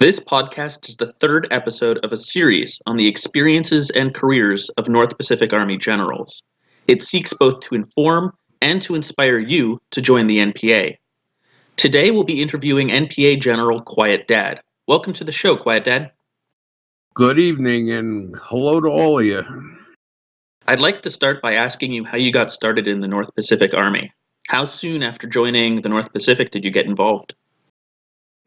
This podcast is the third episode of a series on the experiences and careers of North Pacific Army generals. It seeks both to inform and to inspire you to join the NPA. Today we'll be interviewing NPA General QuietDad. Welcome to the show, QuietDad. Good evening and hello to all of you. I'd like to start by asking you how you got started in the North Pacific Army. How soon after joining the North Pacific did you get involved?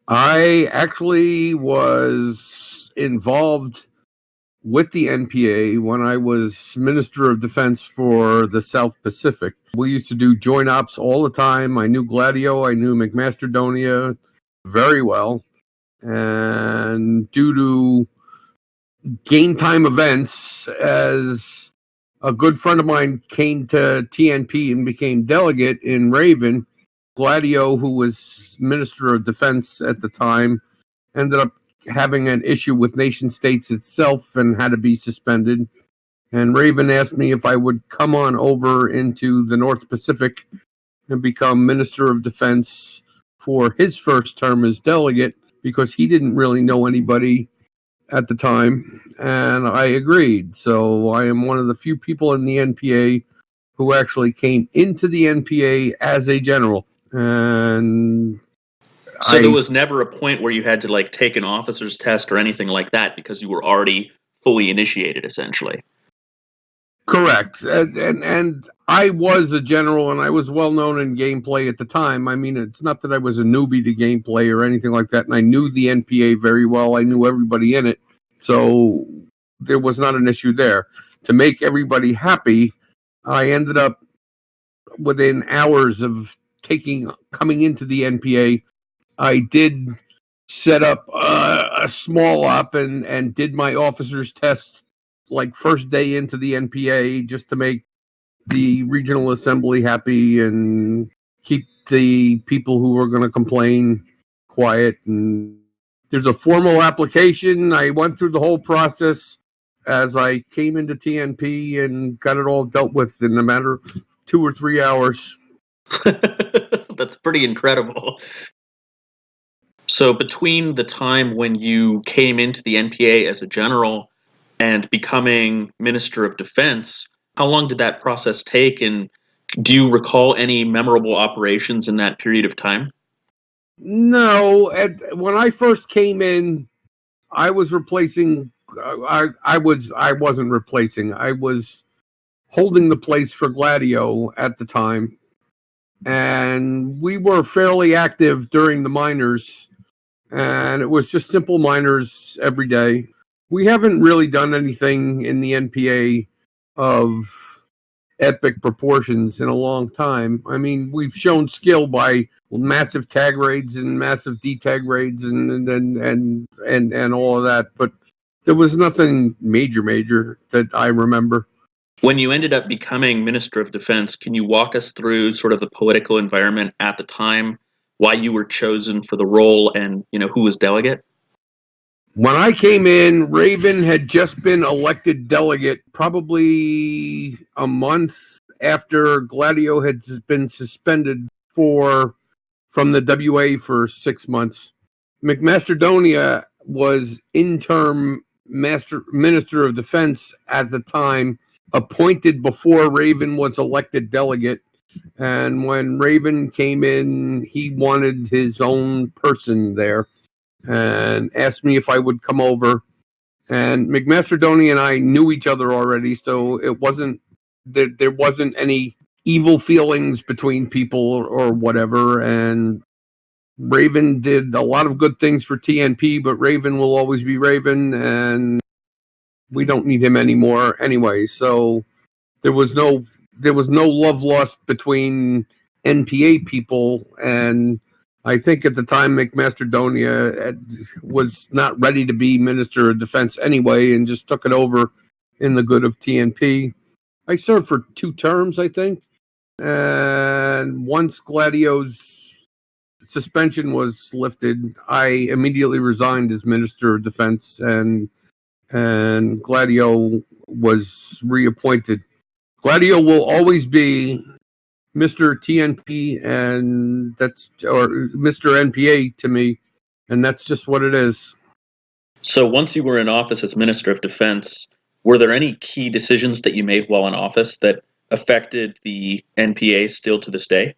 I actually was involved with the NPA when I was Minister of Defense for the South Pacific. We used to do joint ops all the time. I knew Gladio, I knew McMasterdonia very well. And due to game time events, as a good friend of mine came to TNP and became delegate in Raven, Gladio, who was Minister of Defense at the time, ended up having an issue with nation states itself and had to be suspended. And Raven asked me if I would come on over into the North Pacific and become Minister of Defense for his first term as delegate, because he didn't really know anybody at the time, and I agreed. So I am one of the few people in the NPA who actually came into the NPA as a general. And so there was never a point where you had to take an officer's test or anything like that because you were already fully initiated, essentially. Correct. And I was a general, and I was well known in gameplay at the time. I mean, it's not that I was a newbie to gameplay or anything like that, and I knew the NPA very well. I knew everybody in it, so there was not an issue there. To make everybody happy, I ended up within hours of coming into the NPA, I did set up a small op and did my officer's test first day into the NPA, just to make the regional assembly happy and keep the people who were going to complain quiet. And there's a formal application. I went through the whole process as I came into TNP and got it all dealt with in a matter of 2 or 3 hours. That's pretty incredible. So between the time when you came into the NPA as a general and becoming Minister of Defense, how long did that process take, and do you recall any memorable operations in that period of time? No. When I first came in, I was replacing. I wasn't replacing. I was holding the place for Gladio at the time, and we were fairly active during the minors, and it was just simple minors every day. We haven't really done anything in the NPA of epic proportions in a long time. I mean, we've shown skill by massive tag raids and massive detag raids and all of that, but there was nothing major that I remember. When you ended up becoming Minister of Defense, can you walk us through sort of the political environment at the time, why you were chosen for the role, and who was delegate? When I came in, Raven had just been elected delegate probably a month after Gladio had been suspended from the WA for 6 months. McMasterdonia was interim Minister of Defense at the time, appointed before Raven was elected delegate. And when Raven came in, he wanted his own person there and asked me if I would come over. And McMasterdonia and I knew each other already, so it wasn't there wasn't any evil feelings between people or whatever. And Raven did a lot of good things for TNP, but Raven will always be Raven, and we don't need him anymore anyway. So there was no love lost between NPA people, and I think at the time McMasterdonia was not ready to be Minister of Defense anyway, and just took it over in the good of TNP. I served for 2 terms, I think, and once Gladio's suspension was lifted, I immediately resigned as Minister of Defense, and Gladio was reappointed. Gladio will always be Mr. TNP, and or Mr. NPA to me, and that's just what it is. So once you were in office as Minister of Defense, were there any key decisions that you made while in office that affected the NPA still to this day?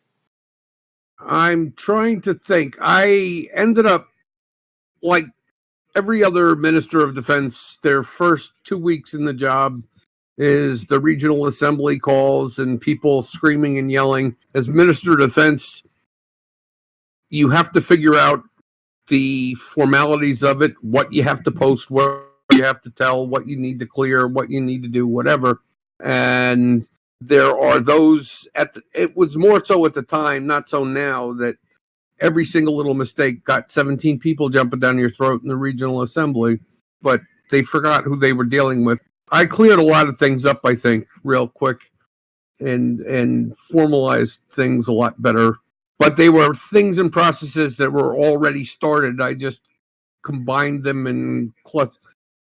I'm trying to think. I ended up like every other Minister of Defense, their first 2 weeks in the job is the regional assembly calls and people screaming and yelling. As Minister of Defense, you have to figure out the formalities of it, what you have to post, what you have to tell, what you need to clear, what you need to do, whatever. And there are those it was more so at the time, not so now, that every single little mistake got 17 people jumping down your throat in the regional assembly, but they forgot who they were dealing with. I cleared a lot of things up, I think, real quick, and formalized things a lot better. But they were things and processes that were already started. I just combined them and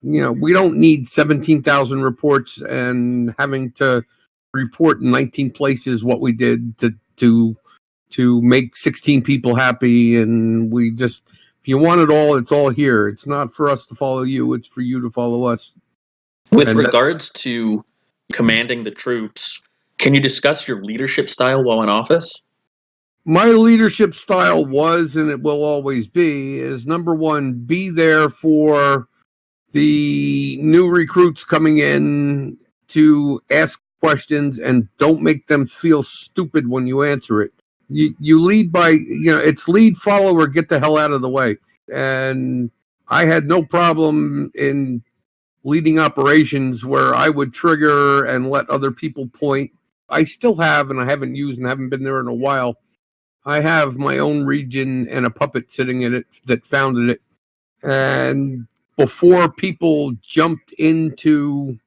we don't need 17,000 reports and having to report in 19 places what we did to make 16 people happy. And we just, if you want it all, it's all here. It's not for us to follow you, it's for you to follow us. With regards to commanding the troops, can you discuss your leadership style while in office? My leadership style was, and it will always be, is number one, be there for the new recruits coming in to ask questions and don't make them feel stupid when you answer it. You lead by, it's lead, follow, or get the hell out of the way. And I had no problem in leading operations where I would trigger and let other people point. I still have, and I haven't used and haven't been there in a while, I have my own region and a puppet sitting in it that founded it. And before people jumped into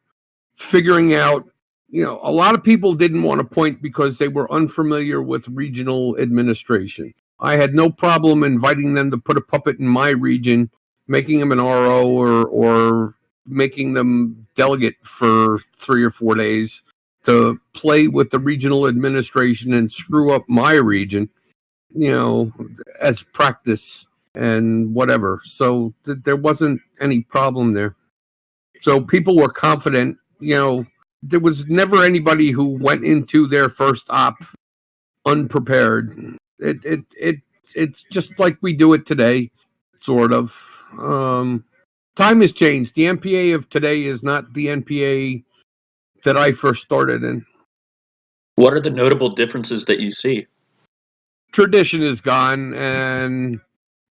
figuring out, a lot of people didn't want to point because they were unfamiliar with regional administration. I had no problem inviting them to put a puppet in my region, making them an RO or making them delegate for 3 or 4 days to play with the regional administration and screw up my region, as practice and whatever. So there wasn't any problem there. So people were confident. There was never anybody who went into their first op unprepared. It's just like we do it today, sort of. Time has changed. The NPA of today is not the NPA that I first started in. What are the notable differences that you see? Tradition is gone, and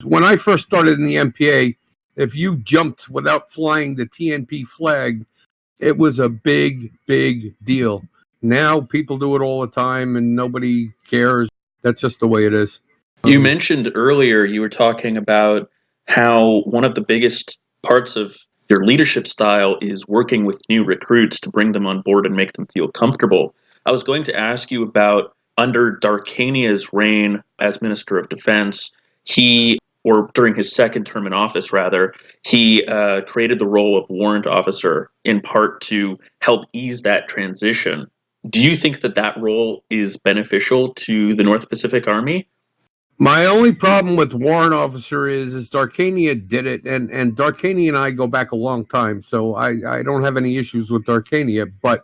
when I first started in the NPA, if you jumped without flying the TNP flag, it was a big, big deal. Now people do it all the time and nobody cares. That's just the way it is. You mentioned earlier, you were talking about how one of the biggest parts of your leadership style is working with new recruits to bring them on board and make them feel comfortable. I was going to ask you about under Darkania's reign as Minister of Defense, or during his second term in office, rather, he created the role of warrant officer in part to help ease that transition. Do you think that that role is beneficial to the North Pacific Army? My only problem with warrant officer is Darkania did it, and Darkania and I go back a long time, so I don't have any issues with Darkania. But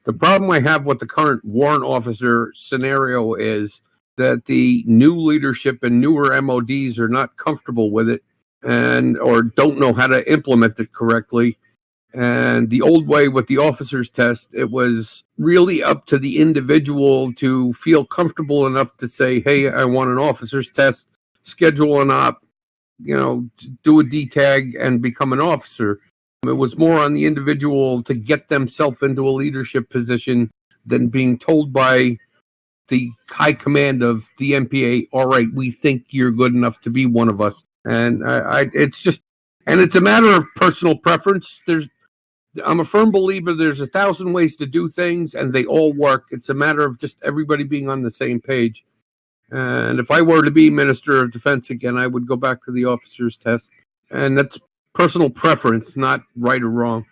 the problem I have with the current warrant officer scenario is that the new leadership and newer MODs are not comfortable with it or don't know how to implement it correctly. And the old way with the officer's test, it was really up to the individual to feel comfortable enough to say, hey, I want an officer's test, schedule an op, do a DTAG and become an officer. It was more on the individual to get themselves into a leadership position than being told by the high command of the NPA, all right, we think you're good enough to be one of us. And it's a matter of personal preference. I'm a firm believer there's 1,000 ways to do things and they all work. It's a matter of just everybody being on the same page. And if I were to be Minister of Defense again, I would go back to the officer's test. And that's personal preference, not right or wrong.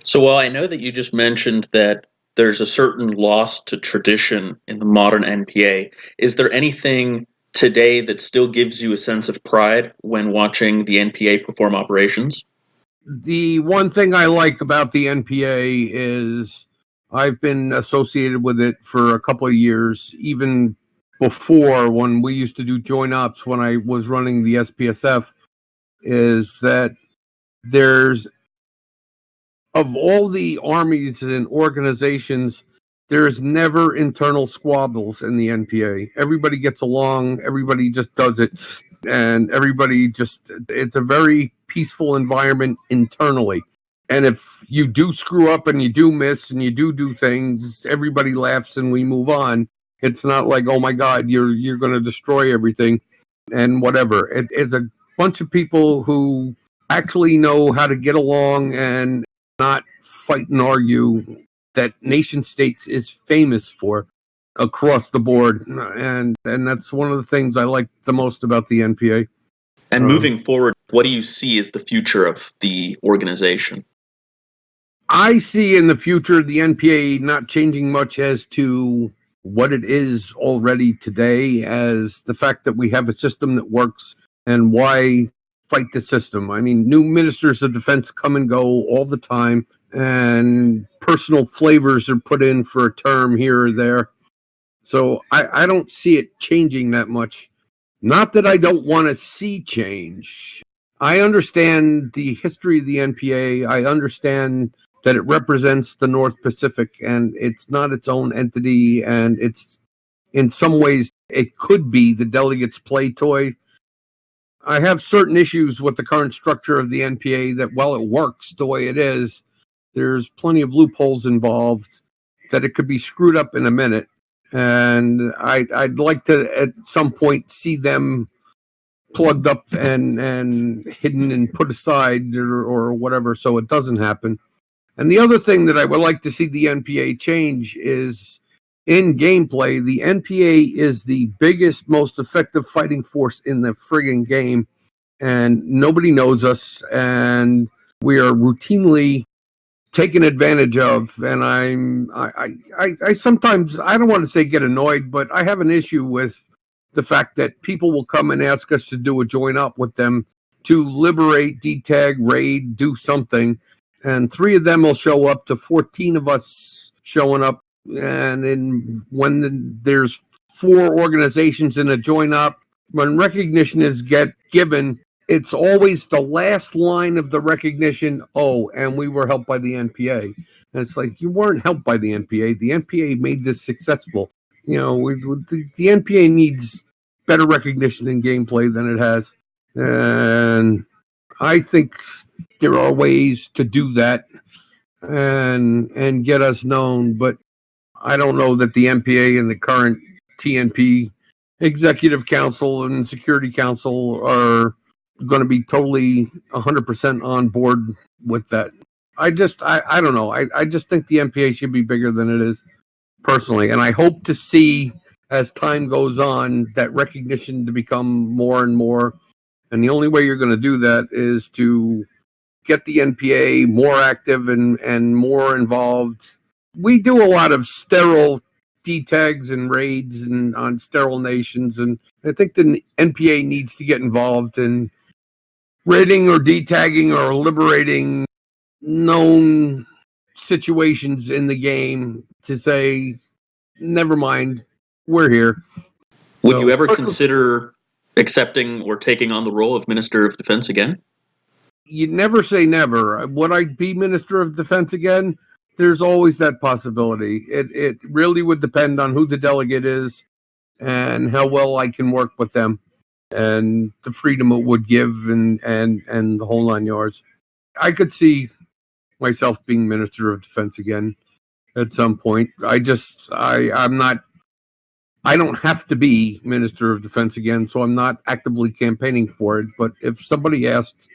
So while I know that you just mentioned that there's a certain loss to tradition in the modern NPA, is there anything today that still gives you a sense of pride when watching the NPA perform operations? The one thing I like about the NPA is I've been associated with it for a couple of years, even before when we used to do joint ops when I was running the SPSF, is that there's, of all the armies and organizations, there's never internal squabbles in the NPA. Everybody gets along, everybody just does it, and everybody just, it's a very peaceful environment internally. And if you do screw up and you do miss and you do things, everybody laughs and we move on. It's not like, oh my God, you're going to destroy everything and whatever. It's a bunch of people who actually know how to get along and not fight and argue, that nation states is famous for across the board. And that's one of the things I like the most about the NPA. And moving forward, what do you see as the future of the organization? I see in the future the NPA not changing much as to what it is already today, as the fact that we have a system that works, and why fight the system. I mean, new ministers of defense come and go all the time, and personal flavors are put in for a term here or there. So I don't see it changing that much. Not that I don't want to see change. I understand the history of the NPA. I understand that it represents the North Pacific and it's not its own entity, and it's, in some ways, it could be the delegates' play toy. I have certain issues with the current structure of the NPA, that while it works the way it is, there's plenty of loopholes involved, that it could be screwed up in a minute. And I'd like to, at some point, see them plugged up and hidden and put aside or whatever, so it doesn't happen. And the other thing that I would like to see the NPA change is, in gameplay, the NPA is the biggest, most effective fighting force in the friggin' game, and nobody knows us, and we are routinely taken advantage of. And I sometimes, I don't want to say get annoyed, but I have an issue with the fact that people will come and ask us to do a join up with them to liberate, detag, raid, do something. And 3 of them will show up to 14 of us showing up. And then when there's 4 organizations in a join up, when recognition is given, it's always the last line of the recognition. Oh, and we were helped by the NPA. And it's like, you weren't helped by the NPA. The NPA made this successful. You know, the NPA needs better recognition in gameplay than it has. And I think there are ways to do that and get us known, but I don't know that the NPA and the current TNP Executive Council and Security Council are going to be totally 100% on board with that. I don't know. I just think the NPA should be bigger than it is, personally. And I hope to see, as time goes on, that recognition to become more and more. And the only way you're going to do that is to get the NPA more active and more involved. We do a lot of sterile detags and raids and on sterile nations, and I think the NPA needs to get involved in raiding or detagging or liberating known situations in the game to say, never mind, we're here. Would you ever consider accepting or taking on the role of Minister of Defense again? You never say never. Would I be Minister of Defense again? There's always that possibility. It really would depend on who the delegate is and how well I can work with them and the freedom it would give and the whole 9 yards. I could see myself being Minister of Defense again at some point. I'm not, I don't have to be Minister of Defense again, so I'm not actively campaigning for it. But if somebody asked,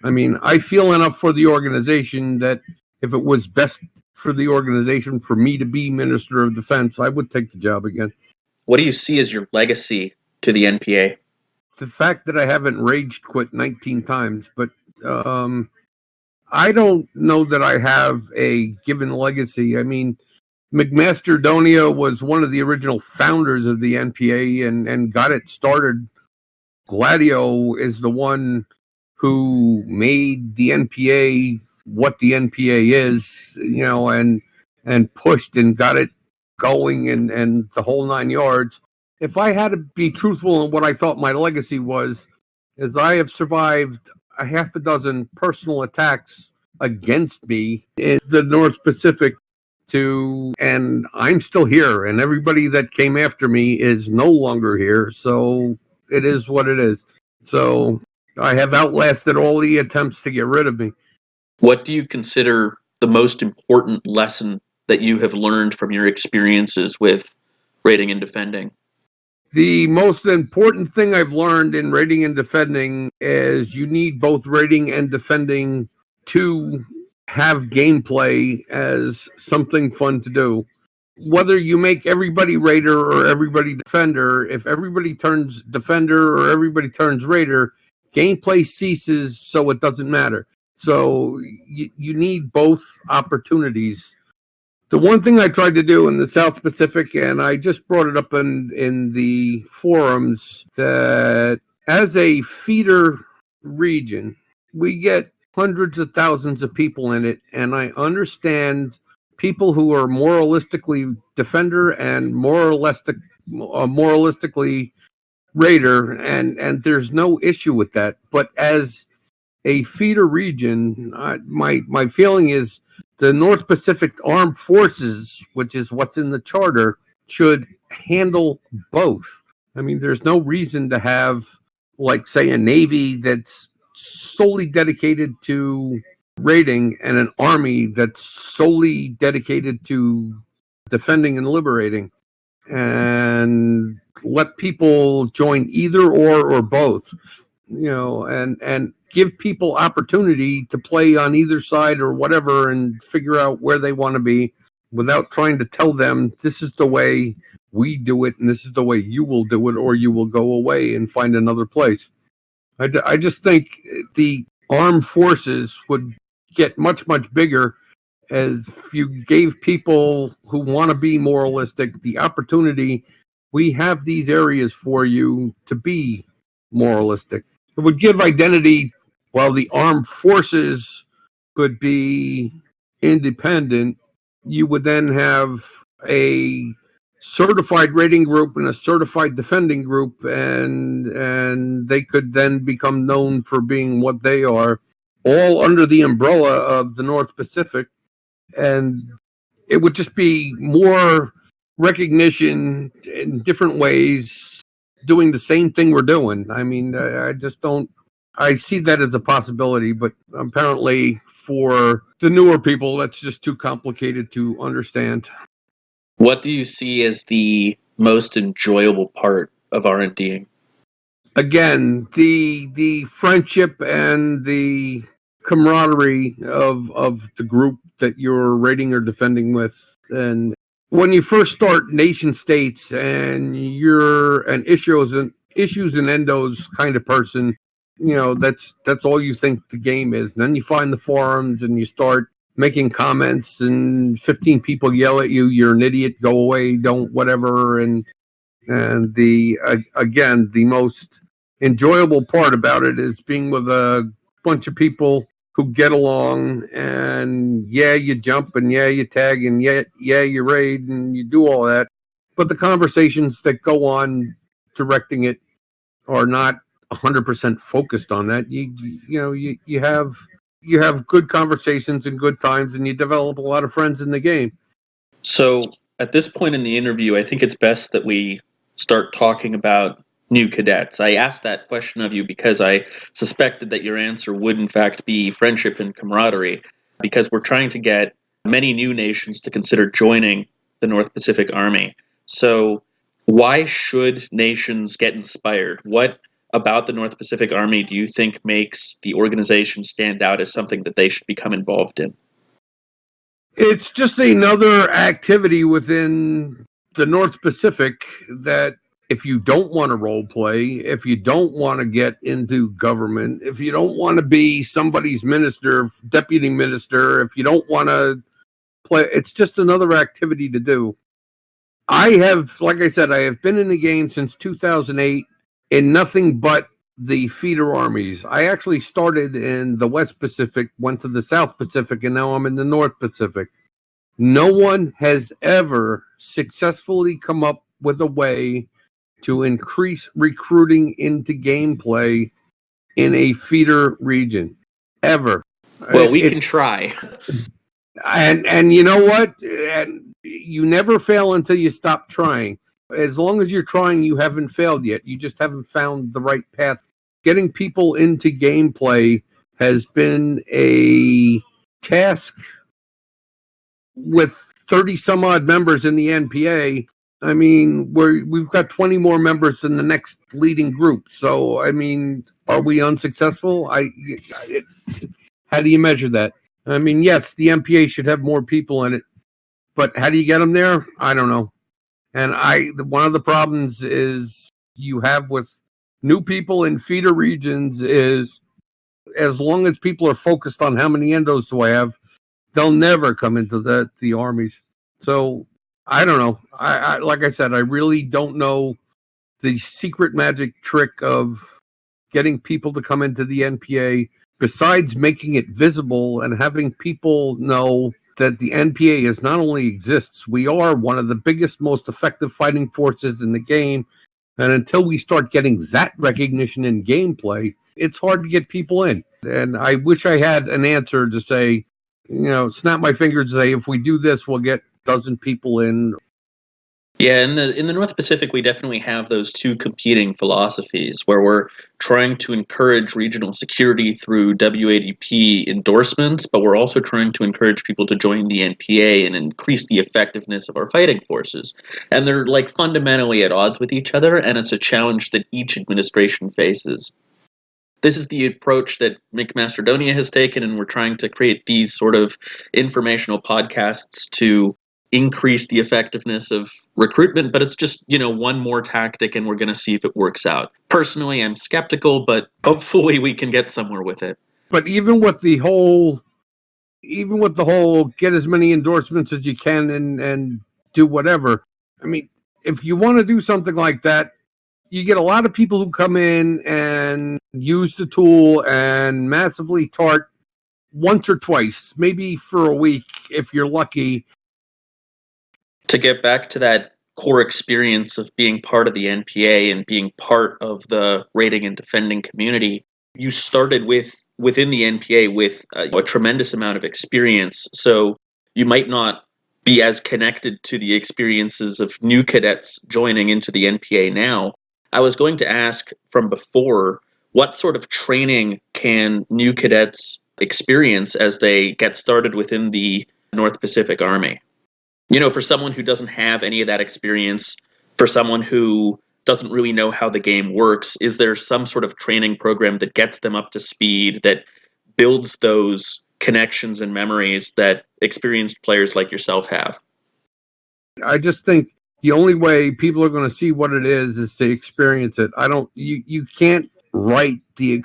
I mean, I feel enough for the organization that if it was best for the organization for me to be Minister of Defense, I would take the job again. What do you see as your legacy to the NPA? It's the fact that I haven't rage quit 19 times, but I don't know that I have a given legacy. I mean, McMaster Donia was one of the original founders of the NPA and got it started. Gladio is the one who made the NPA what the NPA is, and pushed and got it going and the whole 9 yards. If I had to be truthful in what I thought my legacy was, is I have survived a half a dozen personal attacks against me in the North Pacific and I'm still here, and everybody that came after me is no longer here. So it is what it is. So I have outlasted all the attempts to get rid of me. What do you consider the most important lesson that you have learned from your experiences with raiding and defending? The most important thing I've learned in raiding and defending is you need both raiding and defending to have gameplay as something fun to do. Whether you make everybody raider or everybody defender, if everybody turns defender or everybody turns raider, gameplay ceases, so it doesn't matter. So you need both opportunities. The one thing I tried to do in the South Pacific, and I just brought it up in the forums, that as a feeder region, we get hundreds of thousands of people in it, and I understand people who are moralistically defender and moralistically raider, and there's no issue with that. But as a feeder region, my feeling is the North Pacific Armed Forces, which is what's in the charter, should handle both. I mean, there's no reason to have, like, say, a Navy that's solely dedicated to raiding and an Army that's solely dedicated to defending and liberating. And let people join either or both, and give people opportunity to play on either side or whatever and figure out where they want to be without trying to tell them this is the way we do it and this is the way you will do it, or you will go away and find another place. I just think the armed forces would get much, much bigger as you gave people who want to be moralistic the opportunity. We have these areas for you to be moralistic. It would give identity. While the armed forces could be independent, you would then have a certified raiding group and a certified defending group, and they could then become known for being what they are, all under the umbrella of the North Pacific. And it would just be more recognition in different ways, doing the same thing we're doing. I mean, I just don't. I see that as a possibility, but apparently for the newer people, that's just too complicated to understand. What do you see as the most enjoyable part of RNDing? Again, the friendship and the camaraderie of the group that you're raiding or defending with. And when you first start nation states and you're an issues and endos kind of person, that's all you think the game is. And then you find the forums and you start making comments and 15 people yell at you, you're an idiot, go away, don't whatever. And again, the most enjoyable part about it is being with a bunch of people who get along, and you jump and you tag and you raid and you do all that. But the conversations that go on directing it are not 100% focused on that. You have good conversations and good times, and you develop a lot of friends in the game. So at this point in the interview, I think it's best that we start talking about new cadets. I asked that question of you because I suspected that your answer would in fact be friendship and camaraderie, because we're trying to get many new nations to consider joining the North Pacific Army. So why should nations get inspired? What about the North Pacific Army do you think makes the organization stand out as something that they should become involved in? It's just another activity within the North Pacific that, if you don't want to role play, if you don't want to get into government, if you don't want to be somebody's minister, deputy minister, if you don't want to play, it's just another activity to do. Like I said, I have been in the game since 2008 in nothing but the feeder armies. I actually started in the West Pacific, went to the South Pacific, and now I'm in the North Pacific. No one has ever successfully come up with a way to increase recruiting into gameplay in a feeder region ever. Well, we can try. And you know what? And you never fail until you stop trying. As long as you're trying, you haven't failed yet. You just haven't found the right path. Getting people into gameplay has been a task with 30 some odd members in the NPA. I mean, we've got 20 more members than the next leading group. So, I mean, are we unsuccessful? How do you measure that? I mean, yes, the NPA should have more people in it, but how do you get them there? I don't know. And one of the problems is you have with new people in feeder regions is as long as people are focused on how many endos do I have, they'll never come into the armies. So I don't know. I like I said, I really don't know the secret magic trick of getting people to come into the NPA besides making it visible and having people know that the NPA is not only exists, we are one of the biggest, most effective fighting forces in the game. And until we start getting that recognition in gameplay, it's hard to get people in. And I wish I had an answer to say, snap my fingers and say, if we do this, we'll get a dozen people in. Yeah, in the North Pacific, we definitely have those two competing philosophies where we're trying to encourage regional security through WADP endorsements, but we're also trying to encourage people to join the NPA and increase the effectiveness of our fighting forces. And they're like fundamentally at odds with each other, and it's a challenge that each administration faces. This is the approach that McMacedonia has taken, and we're trying to create these sort of informational podcasts to increase the effectiveness of recruitment, but it's just, one more tactic, and we're going to see if it works out. Personally, I'm skeptical, but hopefully we can get somewhere with it. But even with the whole get as many endorsements as you can and do whatever, I mean, if you want to do something like that, you get a lot of people who come in and use the tool and massively tart once or twice, maybe for a week if you're lucky. To get back to that core experience of being part of the NPA and being part of the raiding and defending community, you started within the NPA with a tremendous amount of experience. So you might not be as connected to the experiences of new cadets joining into the NPA now. I was going to ask from before, what sort of training can new cadets experience as they get started within the North Pacific Army? For someone who doesn't have any of that experience, for someone who doesn't really know how the game works, is there some sort of training program that gets them up to speed, that builds those connections and memories that experienced players like yourself have? I just think the only way people are going to see what it is to experience it. You can't write the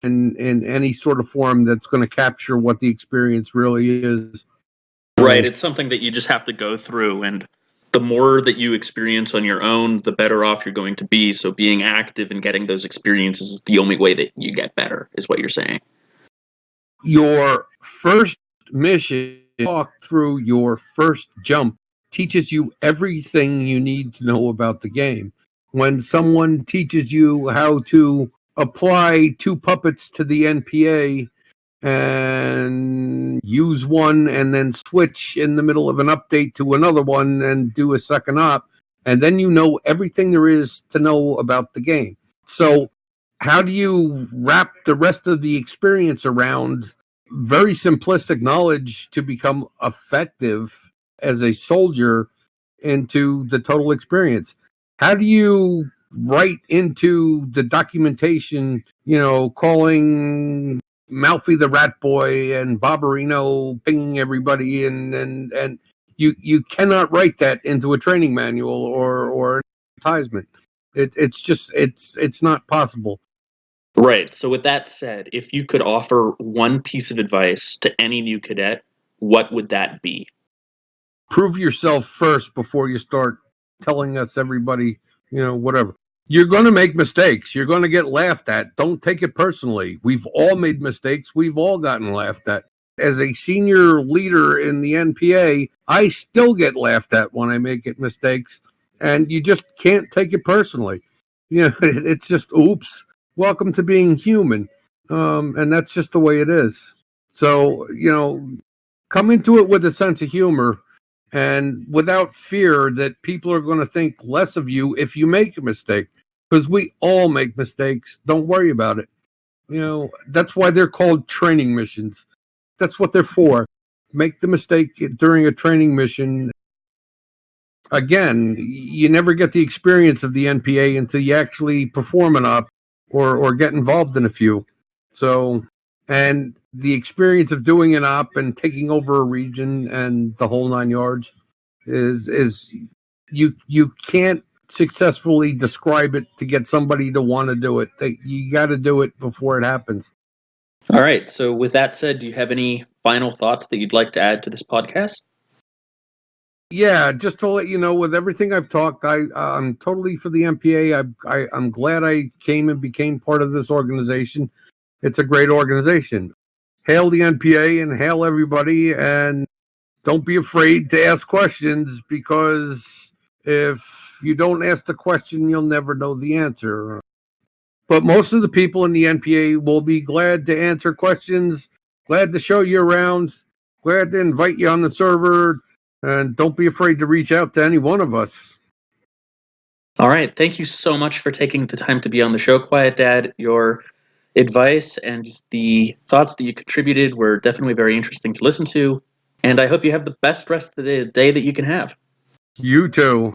in any sort of form that's going to capture what the experience really is. Right, it's something that you just have to go through, and the more that you experience on your own, the better off you're going to be. So being active and getting those experiences is the only way that you get better, is what you're saying. Your first mission, walk through your first jump, teaches you everything you need to know about the game. When someone teaches you how to apply two puppets to the NPA and use one and then switch in the middle of an update to another one and do a second op, and then you know everything there is to know about the game. So how do you wrap the rest of the experience around very simplistic knowledge to become effective as a soldier into the total experience? How do you write into the documentation, calling Malfi the Rat Boy and Barbarino pinging everybody, and you cannot write that into a training manual or an advertisement. It's not possible. Right. So with that said, if you could offer one piece of advice to any new cadet, what would that be? Prove yourself first before you start telling us everybody, whatever. You're going to make mistakes. You're going to get laughed at. Don't take it personally. We've all made mistakes. We've all gotten laughed at. As a senior leader in the NPA, I still get laughed at when I make mistakes, and you just can't take it personally. It's just, oops, welcome to being human. And that's just the way it is. So, come into it with a sense of humor and without fear that people are going to think less of you if you make a mistake, because we all make mistakes. Don't worry about it. That's why they're called training missions. That's what they're for. Make the mistake during a training mission. Again, you never get the experience of the NPA until you actually perform an op or get involved in a few. So, and the experience of doing an op and taking over a region and the whole 9 yards is you can't successfully describe it to get somebody to want to do it. You got to do it before it happens. All right. So with that said, do you have any final thoughts that you'd like to add to this podcast? Yeah, just to let you know, with everything I've talked, I'm totally for the NPA. I'm glad I came and became part of this organization. It's a great organization. Hail the NPA and hail everybody, and don't be afraid to ask questions, because if you don't ask the question, you'll never know the answer. But most of the people in the NPA will be glad to answer questions, glad to show you around, glad to invite you on the server, and don't be afraid to reach out to any one of us. All right. Thank you so much for taking the time to be on the show, QuietDad. Your advice and the thoughts that you contributed were definitely very interesting to listen to. And I hope you have the best rest of the day that you can have. You too.